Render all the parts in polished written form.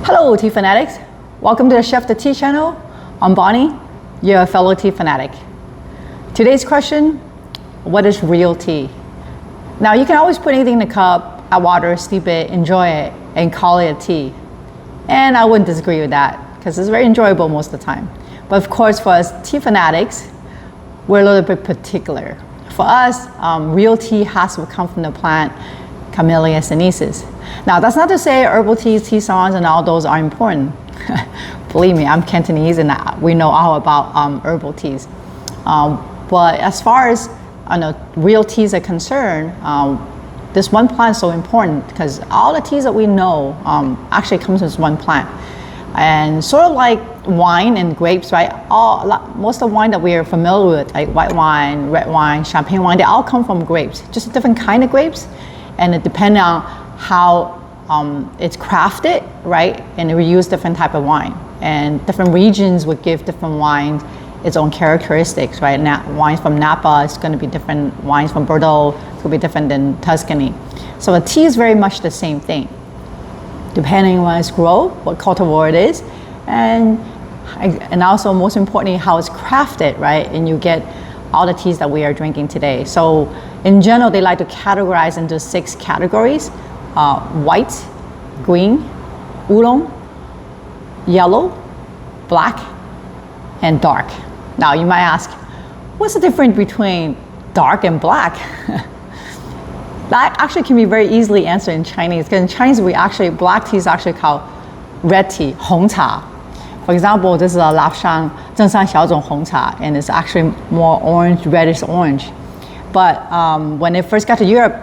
Hello, tea fanatics. Welcome to the Chef the Tea channel. I'm Bonnie, your fellow tea fanatic. Today's question, what is real tea? Now, you can always put anything in a cup, add water, steep it, enjoy it, and call it a tea. And I wouldn't disagree with that because it's very enjoyable most of the time. But of course, for us tea fanatics, we're a little bit particular. For us, real tea has to come from the plant Camellia sinensis. Now, that's not to say herbal teas, tea songs, and all those are important. Believe me, I'm Cantonese and we know all about herbal teas. But as far as real teas are concerned, this one plant is so important because all the teas that we know actually comes from this one plant. And sort of like wine and grapes, right? Most of the wine that we are familiar with, like white wine, red wine, champagne wine, they all come from grapes, just a different kind of grapes. And it depends on how it's crafted, right? And we use different type of wine. And different regions would give different wines its own characteristics, right? Wines from Napa is going to be different. Wines from Bordeaux could be different than Tuscany. So a tea is very much the same thing, depending on where it's grown, what cultivar it is, and also most importantly, how it's crafted, right? And you get all the teas that we are drinking today. So in general, they like to categorize into 6 categories: white, green, oolong, yellow, black, and dark. Now you might ask, what's the difference between dark and black? That actually can be very easily answered in Chinese, because in Chinese black tea is actually called red tea, 红茶. For example, this is a Lapshang Zhengshan Xiaozhong Hong Cha, and it's actually more orange, reddish orange. But when it first got to Europe,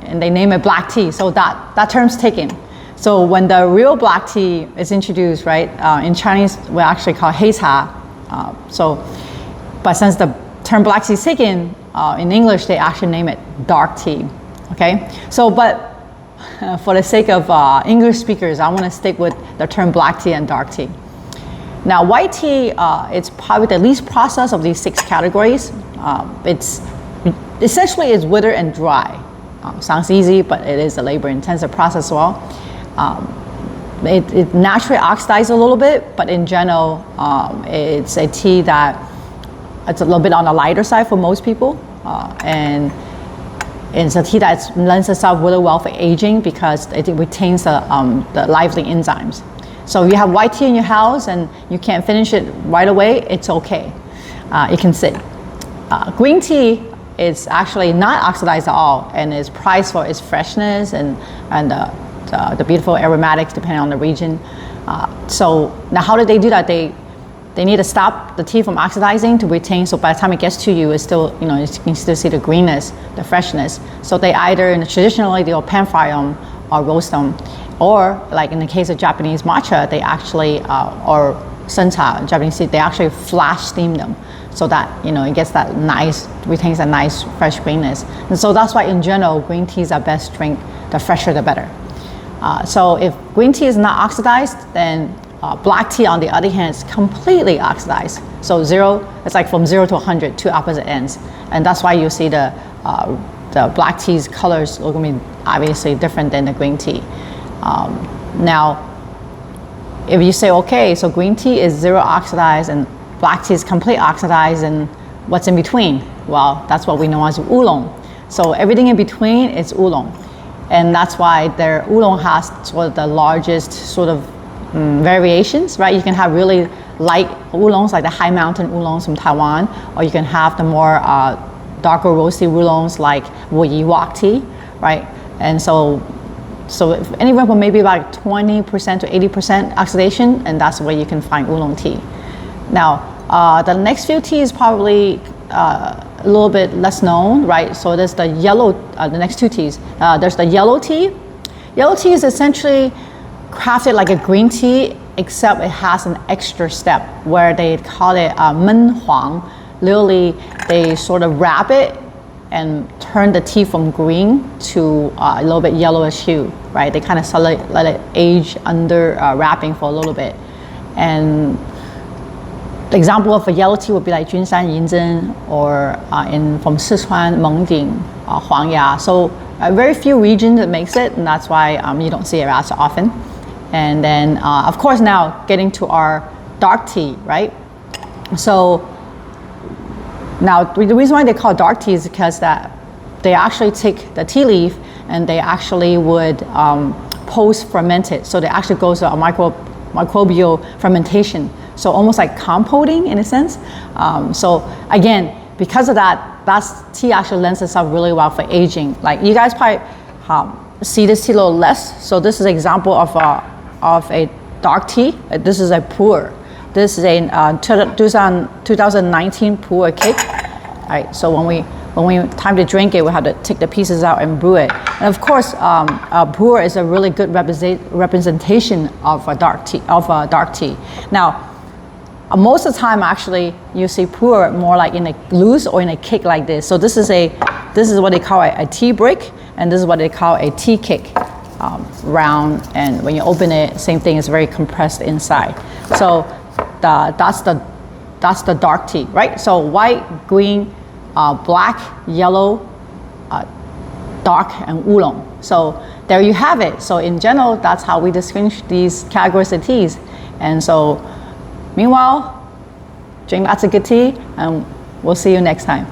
and they name it black tea, so that term's taken. So when the real black tea is introduced, right, in Chinese we actually call hei cha. But since the term black tea is taken, in English they actually name it dark tea. Okay, so but for the sake of English speakers, I want to stick with the term black tea and dark tea. Now, white tea, it's probably the least processed of these 6 categories. It's essentially withered and dry. Sounds easy, but it is a labor-intensive process as well. It naturally oxidizes a little bit, but in general, it's a tea that it's a little bit on the lighter side for most people, and it's a tea that lends itself really well for aging because it retains the lively enzymes. So if you have white tea in your house and you can't finish it right away, it's okay. It can sit. Green tea is actually not oxidized at all and is prized for its freshness and the beautiful aromatics depending on the region. So now how do they do that? They need to stop the tea from oxidizing to retain, so by the time it gets to you, it's still, you can still see the greenness, the freshness. So they either, traditionally, they'll pan fry them or roast them, or like in the case of Japanese matcha, they actually, or sencha, Japanese tea, they actually flash steam them so that, it gets that nice, retains that nice fresh greenness. And so that's why in general, green teas are best drink, the fresher the better. So if green tea is not oxidized, then black tea, on the other hand, is completely oxidized. So it's like from 0 to 100, 2 opposite ends. And that's why you see the black tea's colors are going to be obviously different than the green tea. Now, if you say, okay, so green tea is 0 oxidized and black tea is completely oxidized, and what's in between? Well, that's what we know as oolong. So everything in between is oolong. And that's why their oolong has sort of the largest sort of variations, right? You can have really light oolongs like the high mountain oolongs from Taiwan, or you can have the more darker roasty oolongs like Wuyi Wok tea, right? And so anywhere from maybe about 20% to 80% oxidation, and that's where you can find oolong tea. Now, the next few teas probably a little bit less known, right? So there's the yellow, the next 2 teas. There's the yellow tea. Yellow tea is essentially crafted like a green tea, except it has an extra step where they call it men huang. Literally, they sort of wrap it and turn the tea from green to a little bit yellowish hue, right? They kind of let it age under wrapping for a little bit. And the example of a yellow tea would be like Junshan Yinzhen, or from Sichuan, Mengding, Huangya. So very few regions that makes it, and that's why you don't see it as often. And then, of course, now getting to our dark tea, right? So now the reason why they call it dark tea is because that they actually take the tea leaf and they actually would post-ferment it. So they actually goes to a microbial fermentation. So almost like compoting in a sense. So again, because of that, tea actually lends itself really well for aging. Like you guys probably see this tea a little less. So this is an example of a dark tea. This is a pu'er. This is a 2019 pu'er cake. All right, so when we time to drink it, we have to take the pieces out and brew it. And of course, pu'er is a really good representation of a dark tea. Now, most of the time, actually, you see pu'er more like in a loose or in a cake like this. So this is what they call a tea brick, and this is what they call a tea cake, round. And when you open it, same thing. It's very compressed inside. So that's the dark tea, right? So white, green, black, yellow, dark, and oolong. So there you have it. So in general, that's how we distinguish these categories of teas. And so meanwhile, drink lots of good tea, and we'll see you next time.